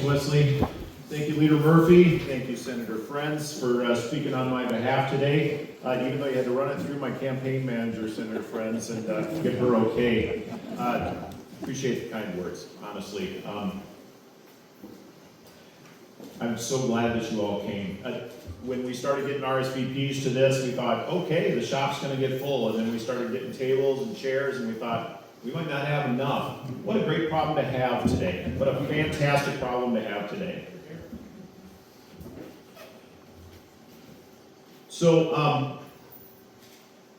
Wesley. Thank you, Leader Murphy. Thank you, Senator Friends, for speaking on my behalf today, even though you had to run it through my campaign manager, Senator Friends, and get her okay. Appreciate the kind words, honestly. I'm so glad that you all came. When we started getting RSVPs to this, we thought, okay, the shop's going to get full, and then we started getting tables and chairs, and we thought, we might not have enough. What a great problem to have today. What a fantastic problem to have today. So,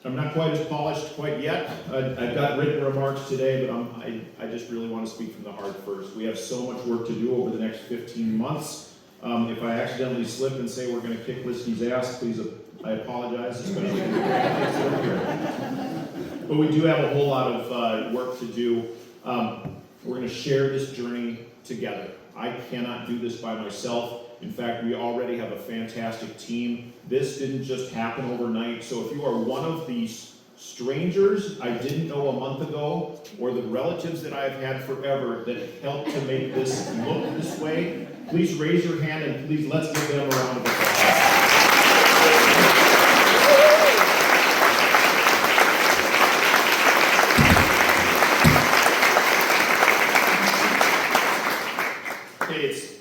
I'm not quite as polished quite yet. I've got written remarks today, but I just really want to speak from the heart first. We have so much work to do over the next 15 months. If I accidentally slip and say we're going to kick Whiskey's ass, please, I apologize, especially to the grandkids that are here. But we do have a whole lot of work to do. We're going to share this journey together. I cannot do this by myself. In fact, we already have a fantastic team. This didn't just happen overnight. So if you are one of these strangers I didn't know a month ago, or the relatives that I've had forever that helped to make this look this way, please raise your hand and please let's give them a round of applause.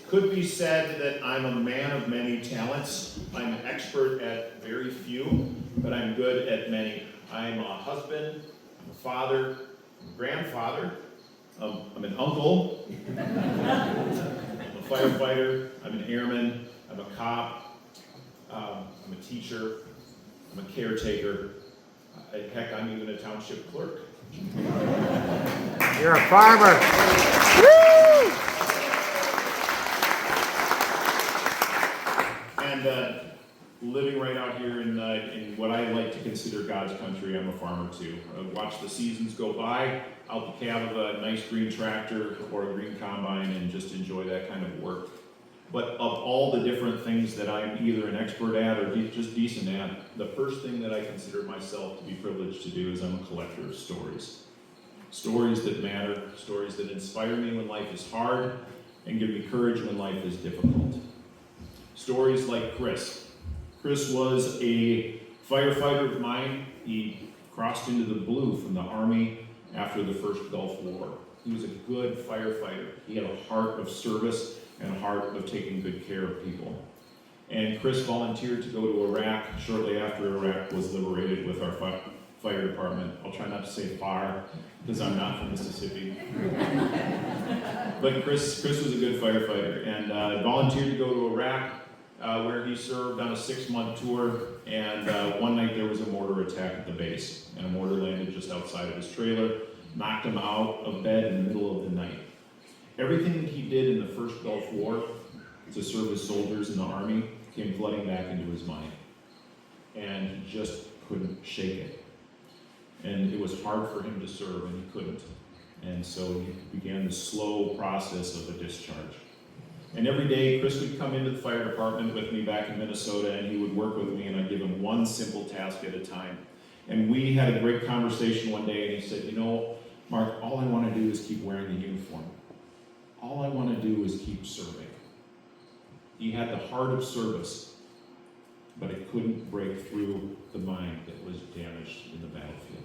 Could be said that I'm a man of many talents. I'm an expert at very few, but I'm good at many. I'm a husband, I'm a father, I'm a grandfather, I'm an uncle, I'm a firefighter, I'm an airman, I'm a cop, I'm a teacher, I'm a caretaker. Heck, I'm even a township clerk. You're a farmer. Woo! And living right out here in what I like to consider God's country, I'm a farmer too. I watch the seasons go by out the cab of a nice green tractor or a green combine and just enjoy that kind of work. But of all the different things that I'm either an expert at or just decent at, the first thing that I consider myself to be privileged to do is I'm a collector of stories. Stories that matter, stories that inspire me when life is hard and give me courage when life is difficult. Stories like Chris. Chris was a firefighter of mine. He crossed into the blue from the Army after the first Gulf War. He was a good firefighter. He had a heart of service and a heart of taking good care of people. And Chris volunteered to go to Iraq shortly after Iraq was liberated with our fire department. I'll try not to say fire, because I'm not from Mississippi. But Chris was a good firefighter and volunteered to go to Iraq, where he served on a 6-month tour, and one night there was a mortar attack at the base, and a mortar landed just outside of his trailer, knocked him out of bed in the middle of the night. Everything that he did in the first Gulf War to serve his soldiers in the Army came flooding back into his mind, and he just couldn't shake it. And it was hard for him to serve, and he couldn't. And so he began the slow process of a discharge. And every day, Chris would come into the fire department with me back in Minnesota, and he would work with me, and I'd give him one simple task at a time. And we had a great conversation one day, and he said, you know, Mark, all I want to do is keep wearing the uniform. All I want to do is keep serving. He had the heart of service, but it couldn't break through the mind that was damaged in the battlefield.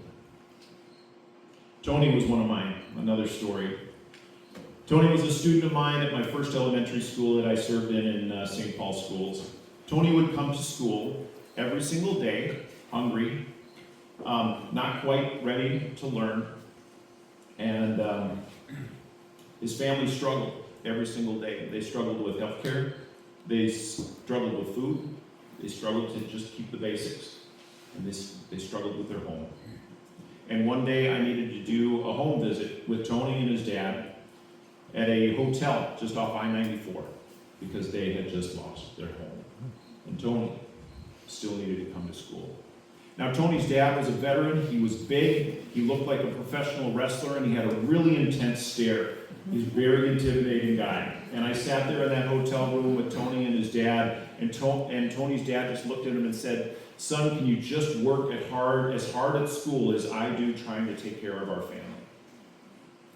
Tony was one of mine, another story. Tony was a student of mine at my first elementary school that I served in St. Paul schools. Tony would come to school every single day, hungry, not quite ready to learn, and his family struggled every single day. They struggled with health care, they struggled with food, they struggled to just keep the basics, and they struggled with their home. And one day I needed to do a home visit with Tony and his dad at a hotel just off I-94 because they had just lost their home. And Tony still needed to come to school. Now Tony's dad was a veteran, he was big, he looked like a professional wrestler, and he had a really intense stare. He's a very intimidating guy. And I sat there in that hotel room with Tony and his dad, and Tony's dad just looked at him and said, son, can you just work as hard at school as I do trying to take care of our family?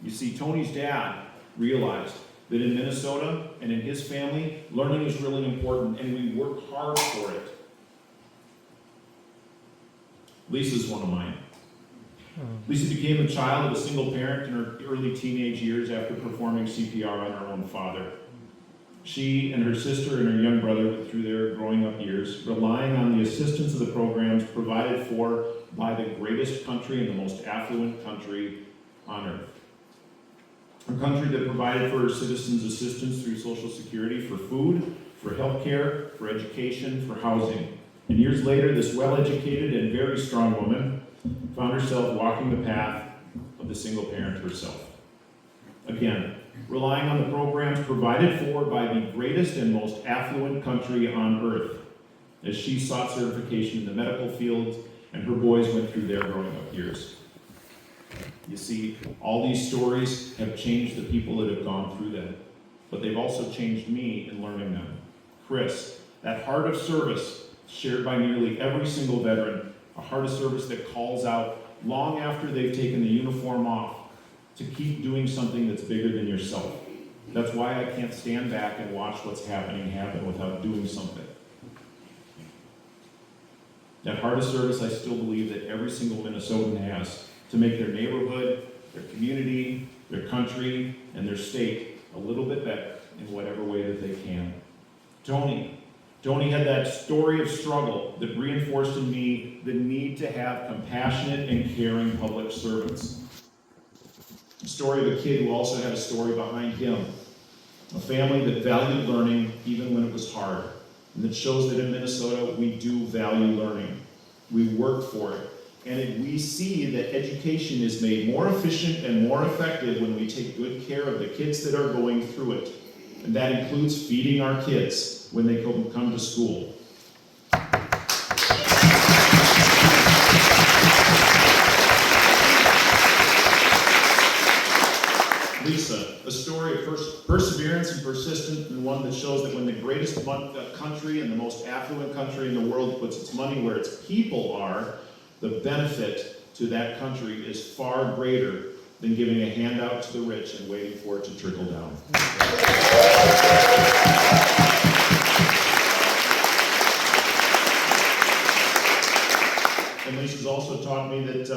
You see, Tony's dad realized that in Minnesota and in his family, learning is really important, and we work hard for it. Lisa's one of mine. Lisa became a child of a single parent in her early teenage years after performing CPR on her own father. She and her sister and her young brother went through their growing up years, relying on the assistance of the programs provided for by the greatest country and the most affluent country on earth. A country that provided for her citizens assistance through Social Security for food, for health care, for education, for housing. And years later, this well-educated and very strong woman found herself walking the path of the single parent herself. Again, relying on the programs provided for by the greatest and most affluent country on earth, as she sought certification in the medical field and her boys went through their growing up years. You see, all these stories have changed the people that have gone through them, but they've also changed me in learning them. Chris, that heart of service shared by nearly every single veteran, a heart of service that calls out long after they've taken the uniform off to keep doing something that's bigger than yourself. That's why I can't stand back and watch what's happening happen without doing something. That heart of service I still believe that every single Minnesotan has to make their neighborhood, their community, their country, and their state a little bit better in whatever way that they can. Tony had that story of struggle that reinforced in me the need to have compassionate and caring public servants. The story of a kid who also had a story behind him. A family that valued learning even when it was hard. And that shows that in Minnesota we do value learning. We work for it. And we see that education is made more efficient and more effective when we take good care of the kids that are going through it. And that includes feeding our kids when they come to school. Lisa, a story of perseverance and persistence, and one that shows that when the greatest country and the most affluent country in the world puts its money where its people are, the benefit to that country is far greater than giving a handout to the rich and waiting for it to trickle down. And Lisa's also taught me that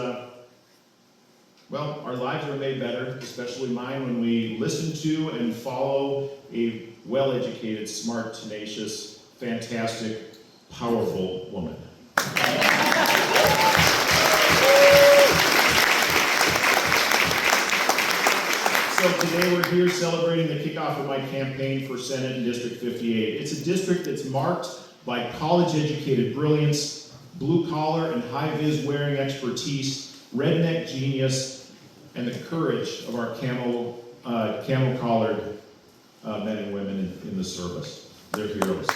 our lives are made better, especially mine, when we listen to and follow a well-educated, smart, tenacious, fantastic, powerful woman. So today we're here celebrating the kickoff of my campaign for Senate in District 58. It's a district that's marked by college-educated brilliance, blue-collar and high-vis wearing expertise, redneck genius, and the courage of our camel-collared men and women in the service. They're heroes.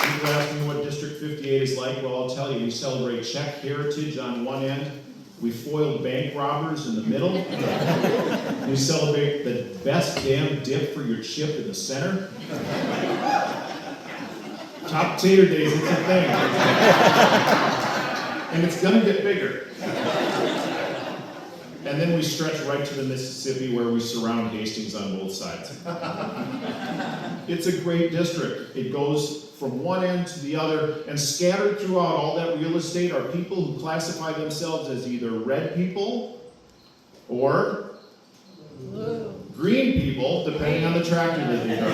People ask me what District 58 is like. Well, I'll tell you, we celebrate Czech heritage on one end. We foiled bank robbers in the middle. We celebrate the best damn dip for your chip in the center. Top tater days, it's a thing. And it's gonna get bigger. And then we stretch right to the Mississippi where we surround Hastings on both sides. It's a great district. It goes from one end to the other, and scattered throughout all that real estate are people who classify themselves as either red people or green people, depending on the tractor that they drive.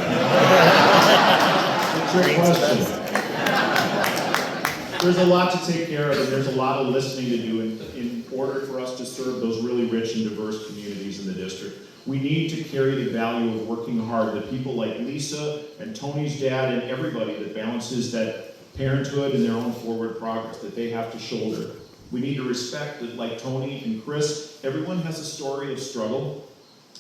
It's a trick question. There's a lot to take care of, and there's a lot of listening to do in order for us to serve those really rich and diverse communities in the district. We need to carry the value of working hard, that people like Lisa and Tony's dad and everybody that balances that parenthood and their own forward progress that they have to shoulder. We need to respect that, like Tony and Chris, everyone has a story of struggle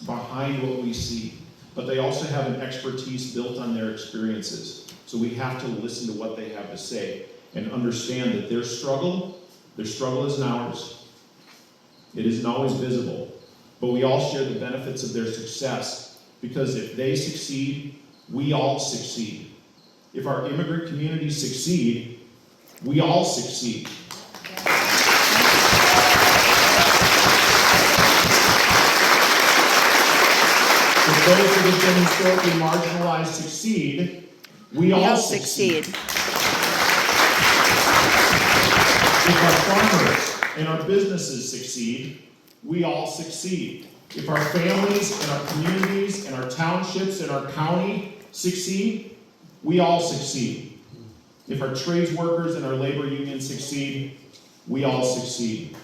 behind what we see, but they also have an expertise built on their experiences. So we have to listen to what they have to say and understand that their struggle isn't ours. It isn't always visible, but we all share the benefits of their success, because if they succeed, we all succeed. If our immigrant communities succeed, we all succeed. those that have been historically marginalized succeed, we all succeed. If our farmers and our businesses succeed, we all succeed. If our families and our communities and our townships and our county succeed, we all succeed. If our trades workers and our labor unions succeed, we all succeed.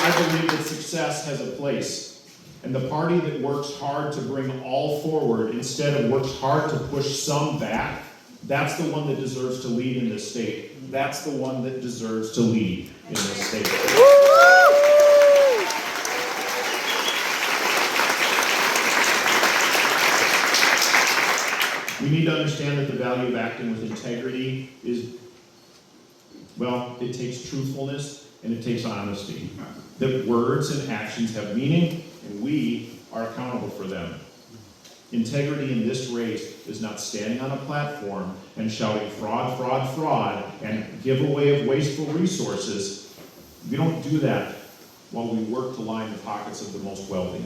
I believe that success has a place. And the party that works hard to bring all forward instead of works hard to push some back, that's the one that deserves to lead in this state. That's the one that deserves to lead in this state. We need to understand that the value of acting with integrity is, well, it takes truthfulness and it takes honesty. That words and actions have meaning, and we are accountable for them. Integrity in this race is not standing on a platform and shouting fraud, fraud, fraud, and giveaway of wasteful resources. We don't do that while we work to line the pockets of the most wealthy.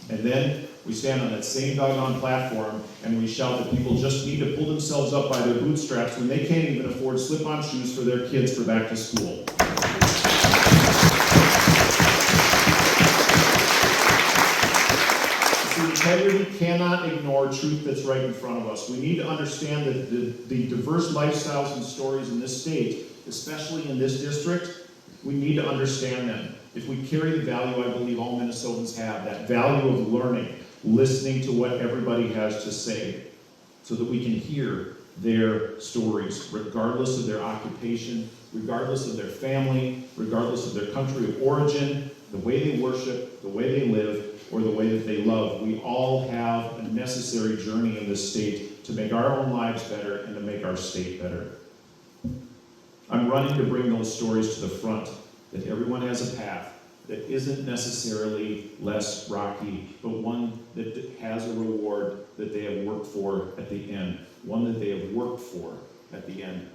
And then we stand on that same doggone platform and we shout that people just need to pull themselves up by their bootstraps when they can't even afford slip-on shoes for their kids for back to school. Integrity cannot ignore truth that's right in front of us. We need to understand that the diverse lifestyles and stories in this state, especially in this district, we need to understand them. If we carry the value I believe all Minnesotans have, that value of learning, listening to what everybody has to say, so that we can hear their stories, regardless of their occupation, regardless of their family, regardless of their country of origin, the way they worship, the way they live, or the way that they love. We all have a necessary journey in this state to make our own lives better and to make our state better. I'm running to bring those stories to the front, that everyone has a path that isn't necessarily less rocky, but one that has a reward that they have worked for at the end, one that they have worked for at the end.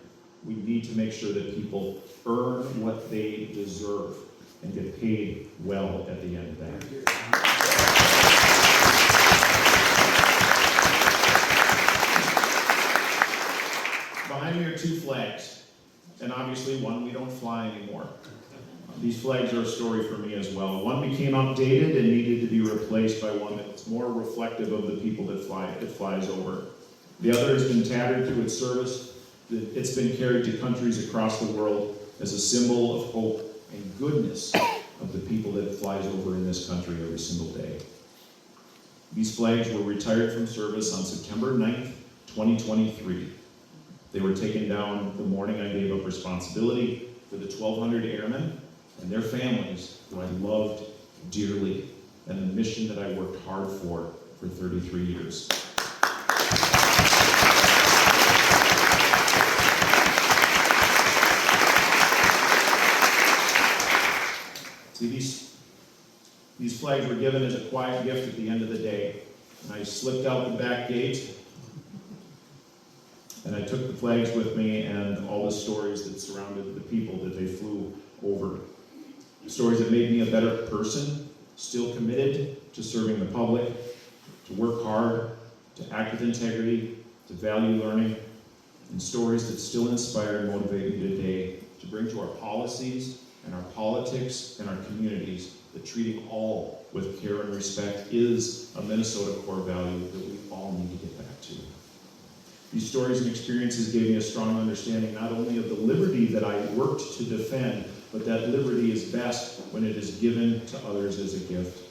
We need to make sure that people earn what they deserve and get paid well at the end of that. Behind me are two flags, and obviously one we don't fly anymore. These flags are a story for me as well. One became outdated and needed to be replaced by one that's more reflective of the people that flies over. The other has been tattered through its service. It's been carried to countries across the world as a symbol of hope and goodness of the people that it flies over in this country every single day. These flags were retired from service on September 9th, 2023. They were taken down the morning I gave up responsibility for the 1,200 airmen and their families who I loved dearly, and the mission that I worked hard for 33 years. See, these flags were given as a quiet gift at the end of the day. And I slipped out the back gate, and I took the flags with me and all the stories that surrounded the people that they flew over. Stories that made me a better person, still committed to serving the public, to work hard, to act with integrity, to value learning, and stories that still inspire and motivate me today to bring to our policies and our politics and our communities that treating all with care and respect is a Minnesota core value that we all need to get back to. These stories and experiences gave me a strong understanding not only of the liberty that I worked to defend, but that liberty is best when it is given to others as a gift.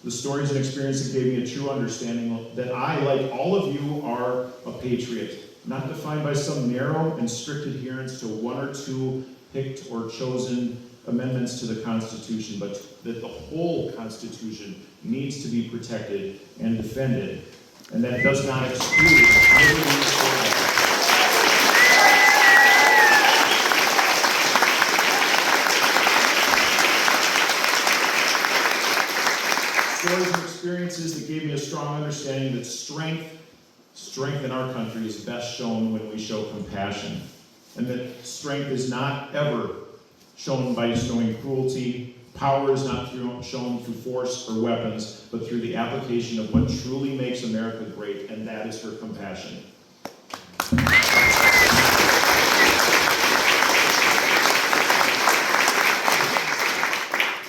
The stories and experiences gave me a true understanding that I, like all of you, are a patriot, not defined by some narrow and strict adherence to one or two picked or chosen amendments to the Constitution, but that the whole Constitution needs to be protected and defended, and that does not exclude liberty or others. Stories and experiences that gave me a strong understanding that strength in our country is best shown when we show compassion, and that strength is not ever shown by showing cruelty. Power is not shown through force or weapons, but through the application of what truly makes America great, and that is her compassion.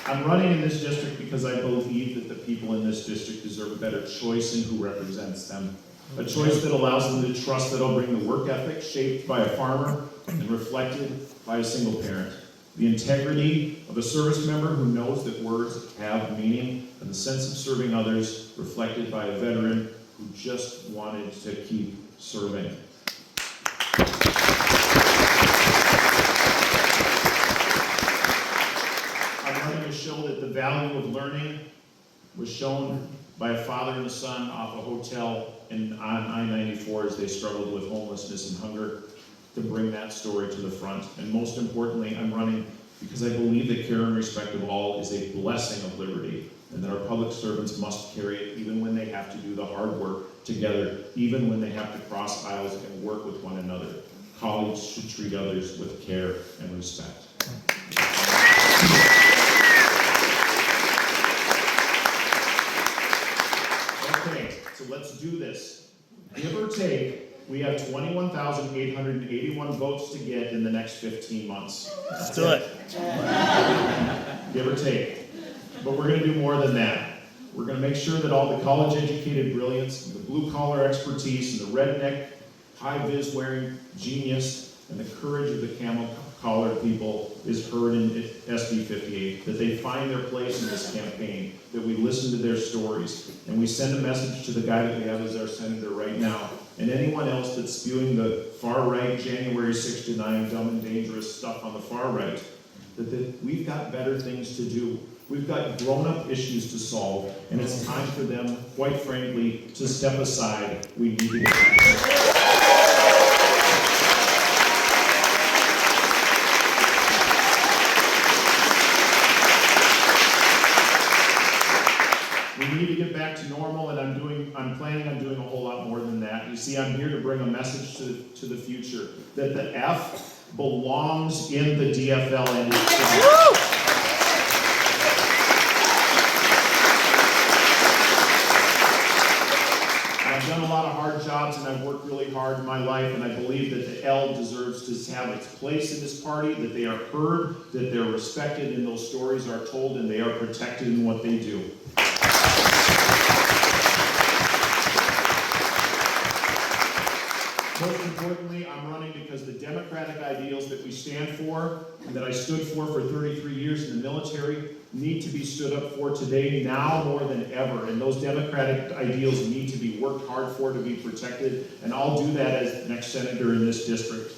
I'm running in this district because I believe that the people in this district deserve a better choice in who represents them. A choice that allows them to trust that I'll bring the work ethic shaped by a farmer and reflected by a single parent. The integrity of a service member who knows that words have meaning, and the sense of serving others reflected by a veteran who just wanted to keep serving. I'm running to show that the value of learning was shown by a father and a son off a hotel on I-94 as they struggled with homelessness and hunger, to bring that story to the front. And most importantly, I'm running because I believe that care and respect of all is a blessing of liberty, and that our public servants must carry it even when they have to do the hard work together, even when they have to cross aisles and work with one another. Colleagues should treat others with care and respect. Okay, so let's do this. Give or take, we have 21,881 votes to get in the next 15 months. Let's do it. Give or take. But we're going to do more than that. We're going to make sure that all the college-educated brilliance, and the blue-collar expertise, and the redneck, high-vis wearing genius, and the courage of the camel-collared people is heard in SB58, that they find their place in this campaign, that we listen to their stories, and we send a message to the guy that we have as our senator right now, and anyone else that's spewing the far-right January 6 to 9 dumb and dangerous stuff on the far right, that we've got better things to do. We've got grown-up issues to solve, and it's time for them, quite frankly, to step aside. We need to get We need to get back to normal, and I'm planning on doing a whole lot more than that. You see, I'm here to bring a message to the future, that the F belongs in the DFL industry. I've done a lot of hard jobs, and I've worked really hard in my life, and I believe that the L deserves to have its place in this party, that they are heard, that they're respected, and those stories are told, and they are protected in what they do. Most importantly, I'm running because the democratic ideals that we stand for, and that I stood for 33 years in the military, need to be stood up for today, now more than ever. And those democratic ideals need to be worked hard for, to be protected. And I'll do that as the next senator in this district.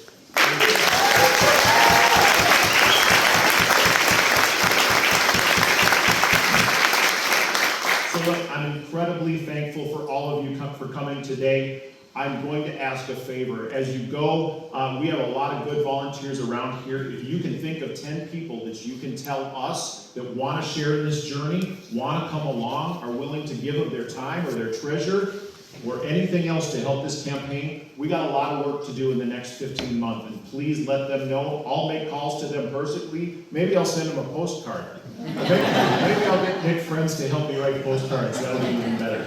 So look, I'm incredibly thankful for all of you for coming today. I'm going to ask a favor. As you go, we have a lot of good volunteers around here. If you can think of 10 people that you can tell us that want to share in this journey, want to come along, are willing to give of their time or their treasure, or anything else to help this campaign, we got a lot of work to do in the next 15 months. And please let them know. I'll make calls to them personally. Maybe I'll send them a postcard. Maybe I'll get friends to help me write postcards. That'll be even better.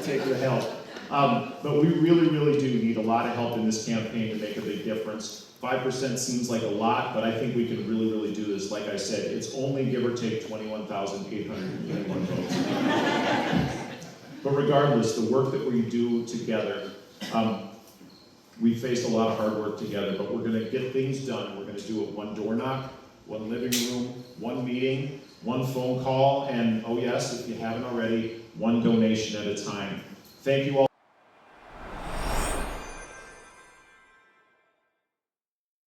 Take their help. But we really, really do need a lot of help in this campaign to make a big difference. 5% seems like a lot, but I think we can really, really do this. Like I said, it's only give or take 21,881 votes. But regardless, the work that we do together, we faced a lot of hard work together, but we're going to get things done. We're going to do it one door knock, one living room, one meeting, one phone call, and oh yes, if you haven't already, one donation at a time. Thank you all.